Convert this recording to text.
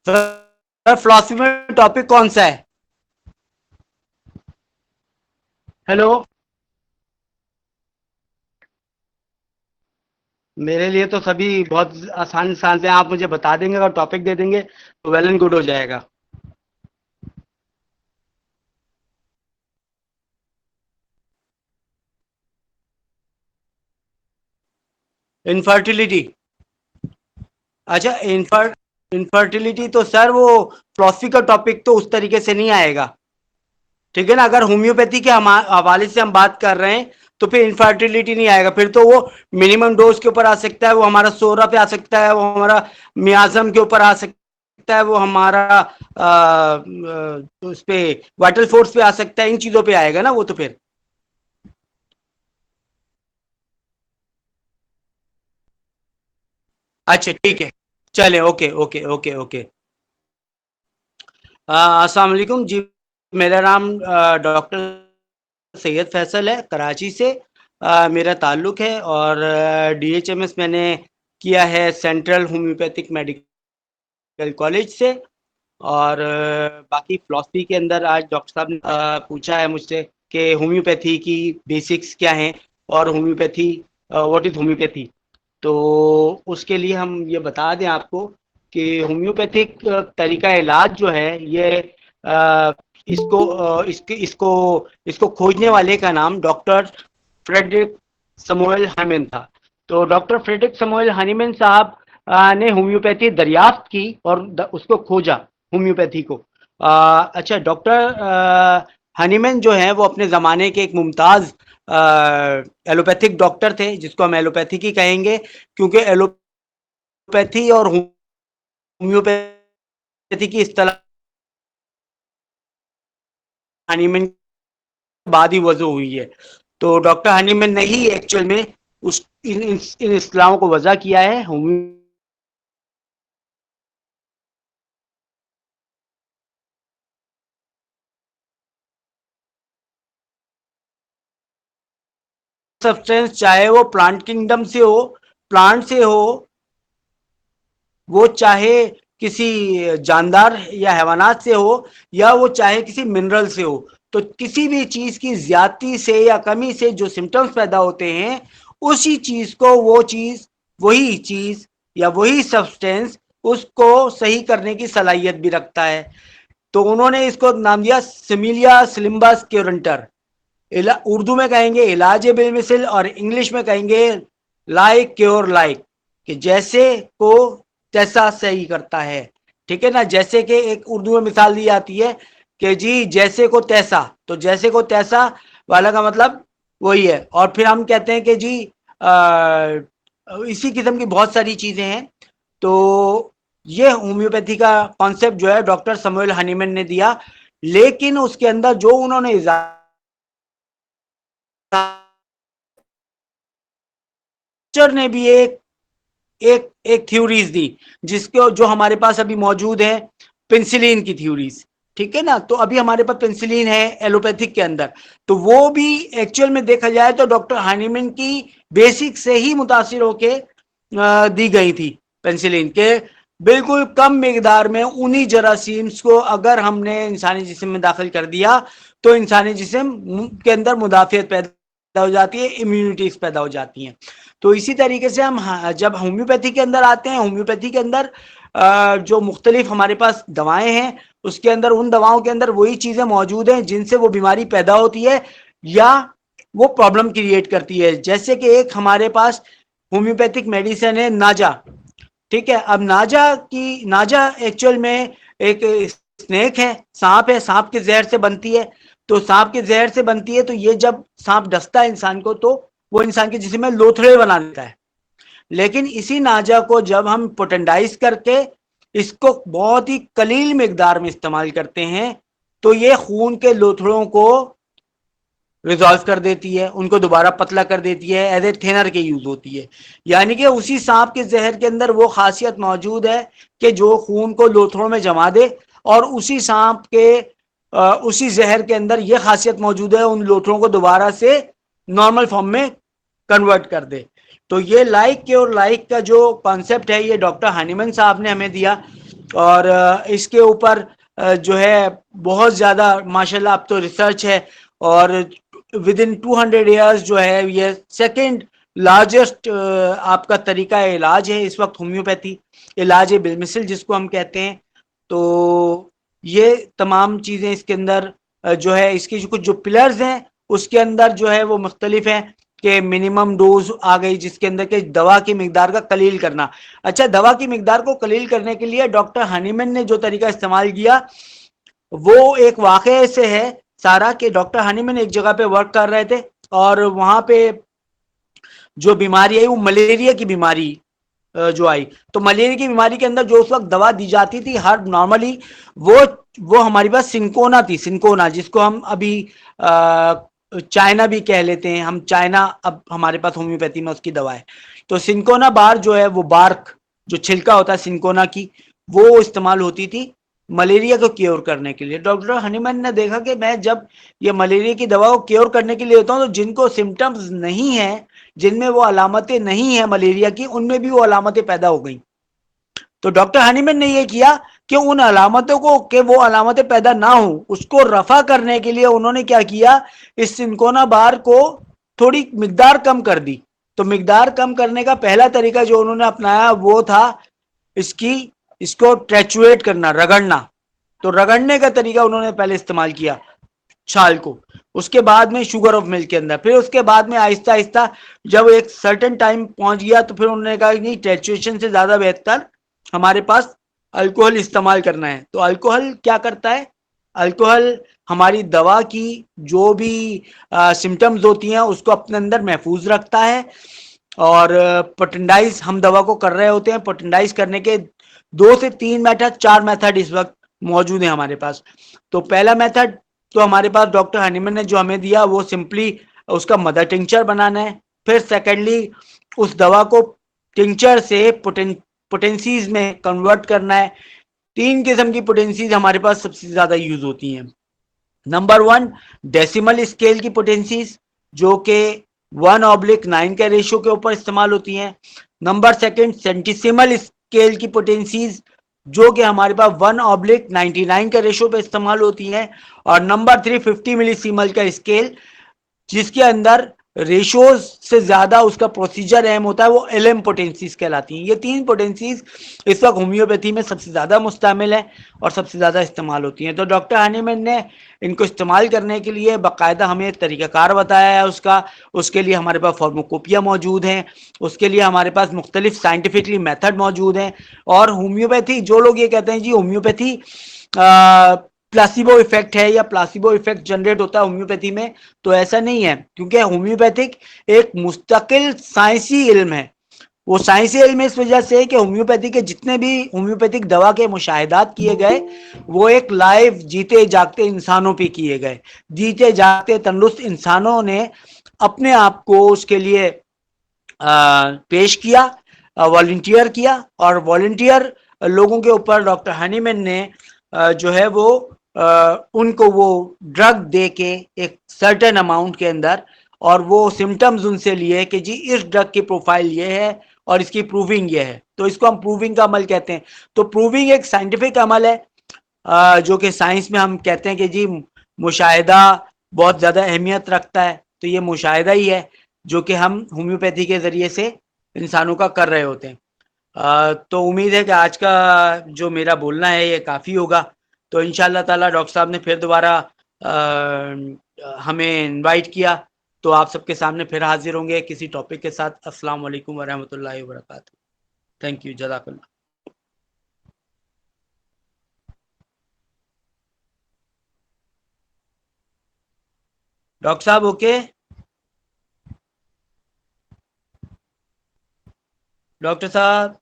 Sir philosophy में topic कौन सा है? हेलो। मेरे लिए तो सभी बहुत आसान आसान से, आप मुझे बता देंगे और टॉपिक दे देंगे तो वेल एंड गुड हो जाएगा। इनफर्टिलिटी। अच्छा, इनफर्टिलिटी तो सर वो फिलॉसफी का टॉपिक तो उस तरीके से नहीं आएगा। ठीक है ना, अगर होम्योपैथी के हवाले से हम बात कर रहे हैं तो फिर इनफर्टिलिटी नहीं आएगा। फिर तो वो मिनिमम डोज के ऊपर आ सकता है, वो हमारा सोरा पे आ सकता है, वो हमारा मियाजम के ऊपर आ सकता है, वो हमारा उस पे वाइटल फोर्स पे आ सकता है, इन चीजों पे आएगा ना वो तो फिर। अच्छा ठीक है। चले, ओके ओके ओके ओके। अस्सलाम वालेकुम जी। मेरा नाम डॉक्टर सैयद फैसल है, कराची से। मेरा ताल्लुक़ है और डीएचएमएस मैंने किया है सेंट्रल होम्योपैथिक मेडिकल कॉलेज से। और बाकी फ़िलॉसफ़ी के अंदर आज डॉक्टर साहब ने पूछा है मुझसे कि होम्योपैथी की बेसिक्स क्या हैं और होम्योपैथी, व्हाट इज़ होम्योपैथी। तो उसके लिए हम ये बता दें आपको कि होम्योपैथिक तरीका इलाज जो है ये इसको इसको खोजने वाले का नाम डॉक्टर फ्रेडरिक समोएल हानिमैन था। तो डॉक्टर फ्रेडरिक समोएल हानिमैन साहब ने होम्योपैथी दरियाफ्त की और उसको खोजा, होम्योपैथी को। अच्छा, डॉक्टर हनीमैन जो है वो अपने ज़माने के एक मुमताज़ एलोपैथिक डॉक्टर थे, जिसको हम एलोपैथिक ही कहेंगे, क्योंकि एलोपैथी और होम्योपैथी की इस्तेलाह हनीमैन के बाद ही वजू हुई है। तो डॉक्टर हनीमैन ने ही एक्चुअल में उस इन इस्तेलाहों को वजह किया है। सब्सटेंस चाहे वो प्लांट किंगडम से हो, प्लांट से हो, वो चाहे किसी जानदार या हैवानात से हो, या वो चाहे किसी मिनरल से हो, तो किसी भी चीज की ज्यादती से या कमी से जो सिम्टम्स पैदा होते हैं, उसी चीज को वो चीज, वही चीज या वही सब्सटेंस उसको सही करने की सलाहियत भी रखता है। तो उन्होंने इसको नाम दिया सिमिलिया सिलिम्बस क्योरेंटर। उर्दू में कहेंगे इलाज बेमिसल और इंग्लिश में कहेंगे लाइक क्योर लाइक, कि जैसे को तैसा सही करता है। ठीक है ना, जैसे कि एक उर्दू में मिसाल दी जाती है कि जी जैसे को तैसा, तो जैसे को तैसा वाला का मतलब वही है। और फिर हम कहते हैं कि जी इसी किस्म की बहुत सारी चीजें हैं। तो ये होम्योपैथी का कॉन्सेप्ट जो है डॉक्टर समुएल हनीमैन ने दिया, लेकिन उसके अंदर जो उन्होंने ने भी एक एक एक थ्योरीज दी, जिसके जो हमारे पास अभी मौजूद है, पेंसिलिन की थ्योरीज। ठीक है ना, तो अभी हमारे पास पेंसिलिन है एलोपैथिक के अंदर। तो वो भी एक्चुअल में देखा जाए तो डॉक्टर हानीमैन की बेसिक से ही मुतासिर होके दी गई थी पेंसिलिन के। बिल्कुल कम मिकदार में उन्हीं जरासीम्स को अगर हमने इंसानी जिस्म में दाखिल कर दिया तो इंसानी जिस्म के अंदर मुदाफियत पैदा हो जाती है, इम्यूनिटीज पैदा हो जाती हैं। तो इसी तरीके से हम जब होम्योपैथी के अंदर आते हैं, होम्योपैथी के अंदर जो मुख्तलिफ हमारे पास दवाएं हैं, उसके अंदर उन दवाओं के अंदर वही चीज़ें मौजूद हैं जिनसे वो बीमारी पैदा होती है या वो प्रॉब्लम क्रिएट करती है। जैसे कि एक हमारे पास होम्योपैथिक मेडिसिन है नाजा। ठीक है, अब नाजा एक्चुअल में एक स्नेक है, सांप है, सांप के जहर से बनती है। तो सांप के जहर से बनती है, तो ये जब सांप डसता है इंसान को तो वो इंसान के जिस्म में लोथड़े बना देता है। लेकिन इसी नाजा को जब हम पोटेंडाइज करके इसको बहुत ही कलील मिकदार में इस्तेमाल करते हैं, तो ये खून के लोथड़ों को रिजॉल्व कर देती है, उनको दोबारा पतला कर देती है, एज ए थिनर के यूज होती है। यानी कि उसी सांप के जहर के अंदर वो खासियत मौजूद है कि जो खून को लोथड़ों में जमा दे, और उसी सांप के उसी जहर के अंदर ये खासियत मौजूद है उन लोथड़ों को दोबारा से नॉर्मल फॉर्म में कन्वर्ट कर दे। तो ये लाइक के और लाइक का जो कॉन्सेप्ट है ये डॉक्टर हनीमैन साहब ने हमें दिया। और इसके ऊपर जो है बहुत ज़्यादा माशाल्लाह अब तो रिसर्च है, और विद इन 200 ईयर्स जो है ये सेकंड लार्जेस्ट आपका तरीका इलाज है इस वक्त, होम्योपैथी इलाज है, बेलमिसल जिसको हम कहते हैं। तो ये तमाम चीज़ें इसके अंदर जो है इसकी जो कुछ जो पिलर्स हैं उसके अंदर जो है वो मुख्तलिफ हैं, कि मिनिमम डोज आ गई जिसके अंदर के दवा की मिकदार का कलील करना। अच्छा, दवा की मिकदार को कलील करने के लिए डॉक्टर हनीमैन ने जो तरीका इस्तेमाल किया वो एक वाकये से है सारा, कि डॉक्टर हनीमैन एक जगह पे वर्क कर रहे थे और वहां पे जो बीमारी आई वो मलेरिया की बीमारी जो आई। तो मलेरिया की बीमारी के अंदर जो उस वक्त दवा दी जाती थी हर नॉर्मली, वो वो हमारे पास सिंकोना थी, सिंकोना जिसको हम अभी चाइना भी कह लेते हैं, हम चाइना अब हमारे पास होम्योपैथी में उसकी दवा है। तो सिंकोना बार जो है वो बार्क जो छिलका होता है सिंकोना की, वो इस्तेमाल होती थी मलेरिया को क्योर करने के लिए। डॉक्टर हनीमैन ने देखा कि मैं जब ये मलेरिया की दवा को क्योर करने के लिए देता हूँ तो जिनको सिम्टम्स नहीं है, जिनमें वो अलामतें नहीं है मलेरिया की, उनमें भी वो अलामतें पैदा हो गई। तो डॉक्टर हनीमैन ने ये किया कि उन अलामतों को, कि वो अलामतें पैदा ना हो, उसको रफा करने के लिए उन्होंने क्या किया, इस सिंकोना बार को थोड़ी मिकदार कम कर दी। तो मिकदार कम करने का पहला तरीका जो उन्होंने अपनाया वो था इसकी इसको ट्रेचुएट करना, रगड़ना। तो रगड़ने का तरीका उन्होंने पहले इस्तेमाल किया छाल को, उसके बाद में शुगर ऑफ मिल्क के अंदर, फिर उसके बाद में आहिस्ता आहिस्ता जब एक सर्टेन टाइम पहुंच गया तो फिर उन्होंने कहा कि टेट्रेशन से ज्यादा बेहतर हमारे पास अल्कोहल इस्तेमाल करना है। तो अल्कोहल क्या करता है, अल्कोहल हमारी दवा की जो भी सिम्टम्स होती हैं उसको अपने अंदर महफूज रखता है। और पोटेंडाइज हम दवा को कर रहे होते हैं, पोटेंडाइज करने के 2 से 3 मेथड, 4 मेथड इस वक्त मौजूद है हमारे पास। तो पहला मेथड तो हमारे पास डॉक्टर हनीमैन ने जो हमें दिया वो सिंपली उसका मदर टिंचर बनाना है। फिर सेकेंडली उस दवा को टिंचर से पोटेंसीज में कन्वर्ट करना है। 3 किस्म की पोटेंसीज हमारे पास सबसे ज्यादा यूज होती हैं। नंबर 1, डेसिमल स्केल की पोटेंसीज जो कि 1/9 के रेशियो के ऊपर इस्तेमाल होती हैं। नंबर सेकंड, सेंटिसिमल स्केल की पोटेंसीज जो कि हमारे पास 1/99 के रेशियो पे इस्तेमाल होती हैं। और नंबर 3, 50 मिलीसीमल का स्केल जिसके अंदर रेशियोज से ज्यादा उसका प्रोसीजर अहम होता है, वो एलएम पोटेंसीज कहलाती हैं। ये 3 पोटेंसीज इस वक्त होम्योपैथी में सबसे ज्यादा मुस्तमिल है और सबसे ज्यादा इस्तेमाल होती हैं। तो डॉक्टर हनीमैन ने इनको इस्तेमाल करने के लिए बाकायदा हमें एक तरीकाकार बताया है उसका। उसके लिए हमारे पास फार्माकोपिया मौजूद हैं, उसके लिए हमारे पास मुख्तलिफ साइंटिफिकली मेथड मौजूद हैं। और होम्योपैथी, जो लोग ये कहते हैं जी होम्योपैथी प्लासिबो इफेक्ट है या प्लासिबो इफेक्ट जनरेट होता है होम्योपैथी में, तो ऐसा नहीं है, क्योंकि होम्योपैथिक एक मुस्तकिल साइंसी इल्म है। वो साइंसी इल्म इस वजह से कि होम्योपैथी के जितने भी होम्योपैथिक दवा के मुशाहिदात किए गए वो एक लाइव जीते जागते इंसानों पे किए गए। जीते जागते तंदुरुस्त इंसानों ने अपने आप को उसके लिए पेश किया, वॉलंटियर किया, और वॉलंटियर लोगों के ऊपर डॉक्टर हनीमैन ने जो है वो उनको वो ड्रग दे के एक सर्टेन अमाउंट के अंदर, और वो सिम्टम्स उनसे लिए कि जी इस ड्रग की प्रोफाइल ये है और इसकी प्रूविंग ये है। तो इसको हम प्रूविंग का अमल कहते हैं। तो प्रूविंग एक साइंटिफिक अमल है जो कि साइंस में हम कहते हैं कि जी मुशाहिदा बहुत ज़्यादा अहमियत रखता है। तो ये मुशाहिदा ही है जो कि हम होम्योपैथी के ज़रिए से इंसानों का कर रहे होते हैं। तो उम्मीद है कि आज का जो मेरा बोलना है ये काफ़ी होगा। तो इंशाल्लाह ताला डॉक्टर साहब ने फिर दोबारा हमें इनवाइट किया, तो आप सबके सामने फिर हाजिर होंगे किसी टॉपिक के साथ। अस्सलाम वालेकुम वरहमतुल्लाहि वबरकातुहू। थैंक यू, जज़ाकल्लाह। डॉक्टर साहब ओके? डॉक्टर साहब